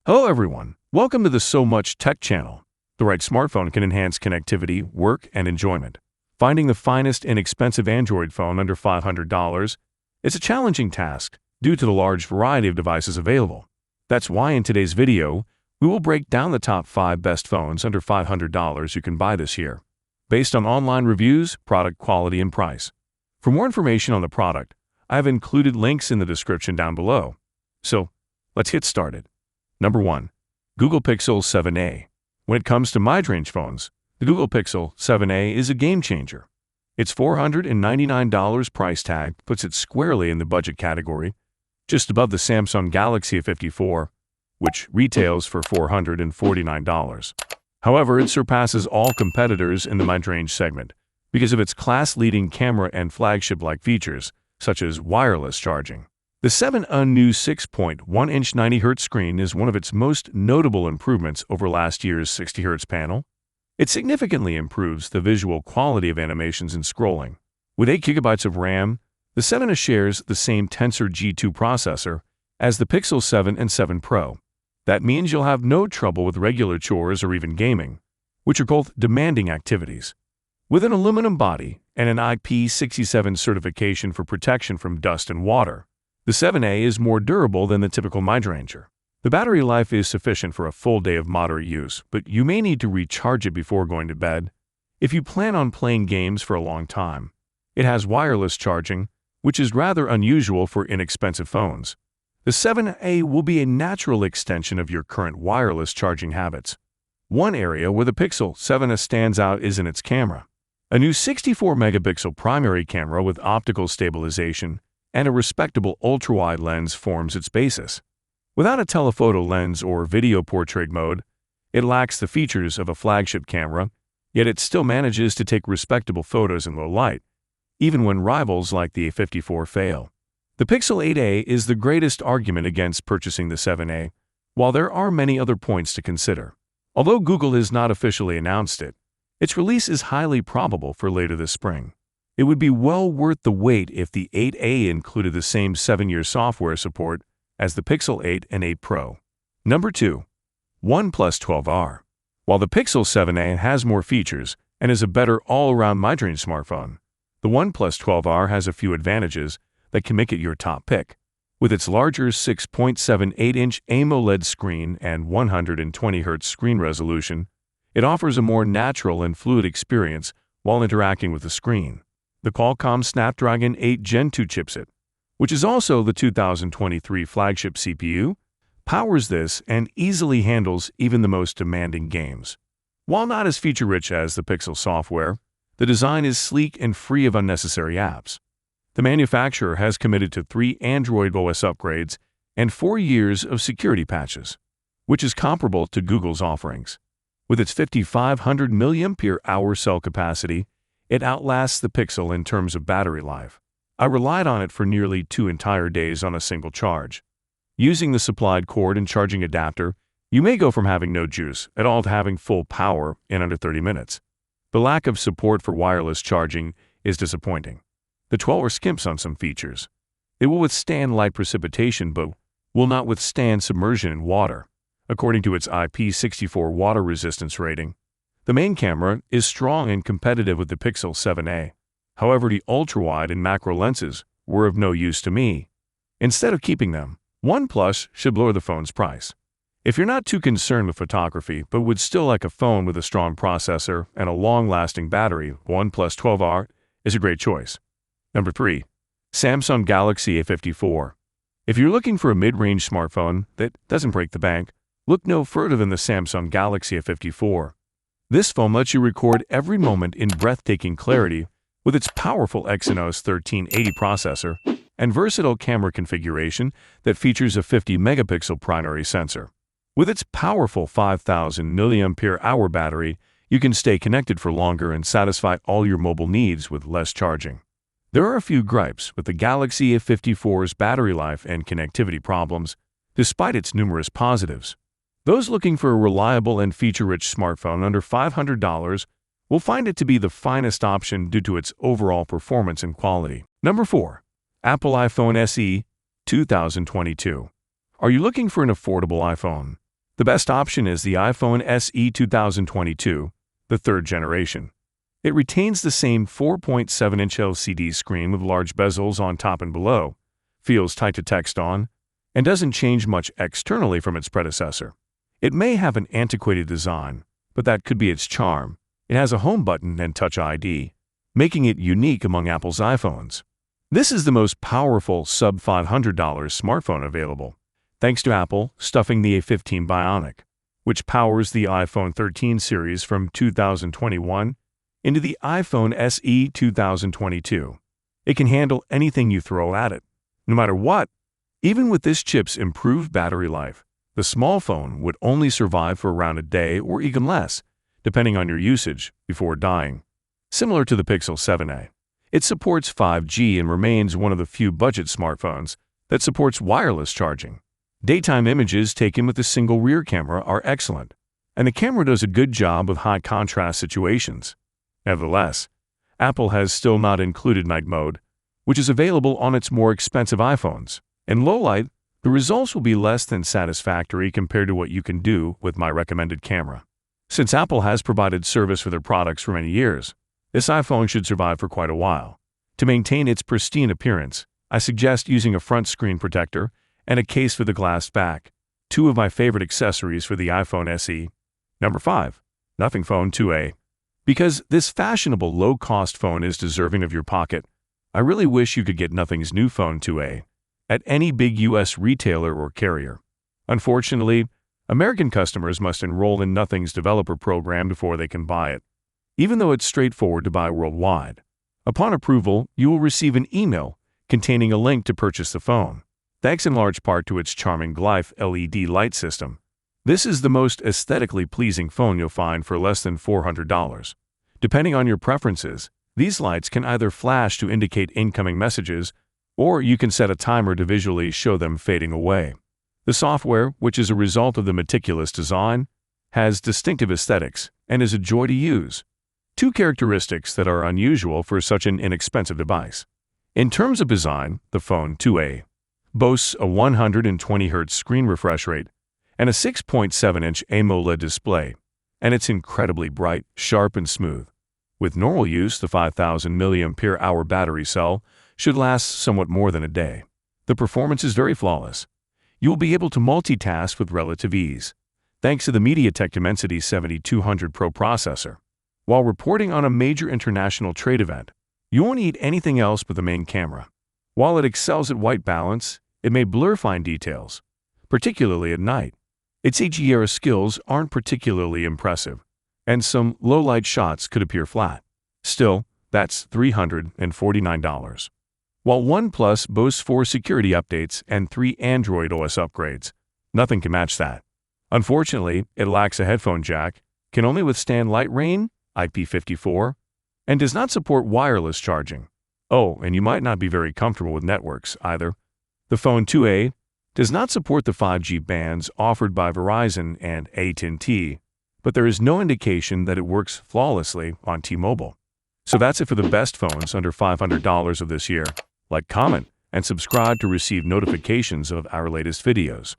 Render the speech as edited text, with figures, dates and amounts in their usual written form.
Hello everyone, welcome to the SoMuchTech channel. The right smartphone can enhance connectivity, work, and enjoyment. Finding the finest inexpensive Android phone under $500 is a challenging task due to the large variety of devices available. That's why in today's video, we will break down the top 5 best phones under $500 you can buy this year, based on online reviews, product quality, and price. For more information on the product, I have included links in the description down below. So, let's get started. Number 1. Google Pixel 7a. When it comes to mid-range phones, the Google Pixel 7a is a game changer. Its $499 price tag puts it squarely in the budget category, just above the Samsung Galaxy A54, which retails for $449. However, it surpasses all competitors in the mid-range segment because of its class-leading camera and flagship-like features, such as wireless charging. The 7a new 6.1-inch 90Hz screen is one of its most notable improvements over last year's 60Hz panel. It significantly improves the visual quality of animations and scrolling. With 8 GB of RAM, the 7a shares the same Tensor G2 processor as the Pixel 7 and 7 Pro. That means you'll have no trouble with regular chores or even gaming, which are both demanding activities. With an aluminum body and an IP67 certification for protection from dust and water, the 7a is more durable than the typical mid-ranger. The battery life is sufficient for a full day of moderate use, but you may need to recharge it before going to bed if you plan on playing games for a long time. It has wireless charging, which is rather unusual for inexpensive phones. The 7a will be a natural extension of your current wireless charging habits. One area where the Pixel 7a stands out is in its camera. A new 64-megapixel primary camera with optical stabilization and a respectable ultra-wide lens forms its basis. Without a telephoto lens or video portrait mode, it lacks the features of a flagship camera, yet it still manages to take respectable photos in low light, even when rivals like the A54 fail. The Pixel 8a is the greatest argument against purchasing the 7a, while there are many other points to consider. Although Google has not officially announced it, its release is highly probable for later this spring. It would be well worth the wait if the 8a included the same 7-year software support as the Pixel 8 and 8 Pro. Number 2. OnePlus 12R. While the Pixel 7a has more features and is a better all-around mid-range smartphone, the OnePlus 12R has a few advantages that can make it your top pick. With its larger 6.78-inch AMOLED screen and 120Hz screen resolution, it offers a more natural and fluid experience while interacting with the screen. The Qualcomm Snapdragon 8 Gen 2 chipset, which is also the 2023 flagship CPU, powers this and easily handles even the most demanding games. While not as feature-rich as the Pixel software, the design is sleek and free of unnecessary apps. The manufacturer has committed to 3 Android OS upgrades and 4 years of security patches, which is comparable to Google's offerings. With its 5,500 mAh cell capacity, it outlasts the Pixel in terms of battery life. I relied on it for nearly 2 entire days on a single charge. Using the supplied cord and charging adapter, you may go from having no juice at all to having full power in under 30 minutes. The lack of support for wireless charging is disappointing. The 12R skimps on some features. It will withstand light precipitation but will not withstand submersion in water, according to its IP64 water resistance rating. The main camera is strong and competitive with the Pixel 7a. However, the ultra-wide and macro lenses were of no use to me. Instead of keeping them, OnePlus should lower the phone's price. If you're not too concerned with photography but would still like a phone with a strong processor and a long-lasting battery, OnePlus 12R is a great choice. Number 3. Samsung Galaxy A54. If you're looking for a mid-range smartphone that doesn't break the bank, look no further than the Samsung Galaxy A54. This phone lets you record every moment in breathtaking clarity with its powerful Exynos 1380 processor and versatile camera configuration that features a 50-megapixel primary sensor. With its powerful 5,000 mAh battery, you can stay connected for longer and satisfy all your mobile needs with less charging. There are a few gripes with the Galaxy A54's battery life and connectivity problems, despite its numerous positives. Those looking for a reliable and feature-rich smartphone under $500 will find it to be the finest option due to its overall performance and quality. Number 4. Apple iPhone SE 2022. Are you looking for an affordable iPhone? The best option is the iPhone SE 2022, the third generation. It retains the same 4.7-inch LCD screen with large bezels on top and below, feels tight to text on, and doesn't change much externally from its predecessor. It may have an antiquated design, but that could be its charm. It has a home button and Touch ID, making it unique among Apple's iPhones. This is the most powerful sub-$500 smartphone available, thanks to Apple stuffing the A15 Bionic, which powers the iPhone 13 series from 2021 into the iPhone SE 2022. It can handle anything you throw at it, no matter what. Even with this chip's improved battery life, the small phone would only survive for around a day or even less, depending on your usage, before dying. Similar to the Pixel 7a, it supports 5G and remains one of the few budget smartphones that supports wireless charging. Daytime images taken with a single rear camera are excellent, and the camera does a good job with high-contrast situations. Nevertheless, Apple has still not included night mode, which is available on its more expensive iPhones. In low light, the results will be less than satisfactory compared to what you can do with my recommended camera. Since Apple has provided service for their products for many years, this iPhone should survive for quite a while. To maintain its pristine appearance, I suggest using a front screen protector and a case for the glass back, two of my favorite accessories for the iPhone SE. Number 5. Nothing Phone 2a. Because this fashionable low-cost phone is deserving of your pocket, I really wish you could get Nothing's new Phone 2a at any big U.S. retailer or carrier. Unfortunately, American customers must enroll in Nothing's developer program before they can buy it, even though it's straightforward to buy worldwide. Upon approval, you will receive an email containing a link to purchase the phone, thanks in large part to its charming Glyph LED light system. This is the most aesthetically pleasing phone you'll find for less than $400. Depending on your preferences, these lights can either flash to indicate incoming messages, or you can set a timer to visually show them fading away. The software, which is a result of the meticulous design, has distinctive aesthetics and is a joy to use, two characteristics that are unusual for such an inexpensive device. In terms of design, the Phone 2a boasts a 120 Hz screen refresh rate and a 6.7-inch AMOLED display, and it's incredibly bright, sharp, and smooth. With normal use, the 5,000 mAh battery cell should last somewhat more than a day. The performance is very flawless. You will be able to multitask with relative ease, thanks to the MediaTek Dimensity 7200 Pro processor. While reporting on a major international trade event, you won't need anything else but the main camera. While it excels at white balance, it may blur fine details, particularly at night. Its HDR skills aren't particularly impressive, and some low-light shots could appear flat. Still, that's $349. While OnePlus boasts 4 security updates and 3 Android OS upgrades, nothing can match that. Unfortunately, it lacks a headphone jack, can only withstand light rain, IP54, and does not support wireless charging. Oh, and you might not be very comfortable with networks either. The Phone 2a does not support the 5G bands offered by Verizon and AT&T, but there is no indication that it works flawlessly on T-Mobile. So that's it for the best phones under $500 of this year. Like, comment, and subscribe to receive notifications of our latest videos.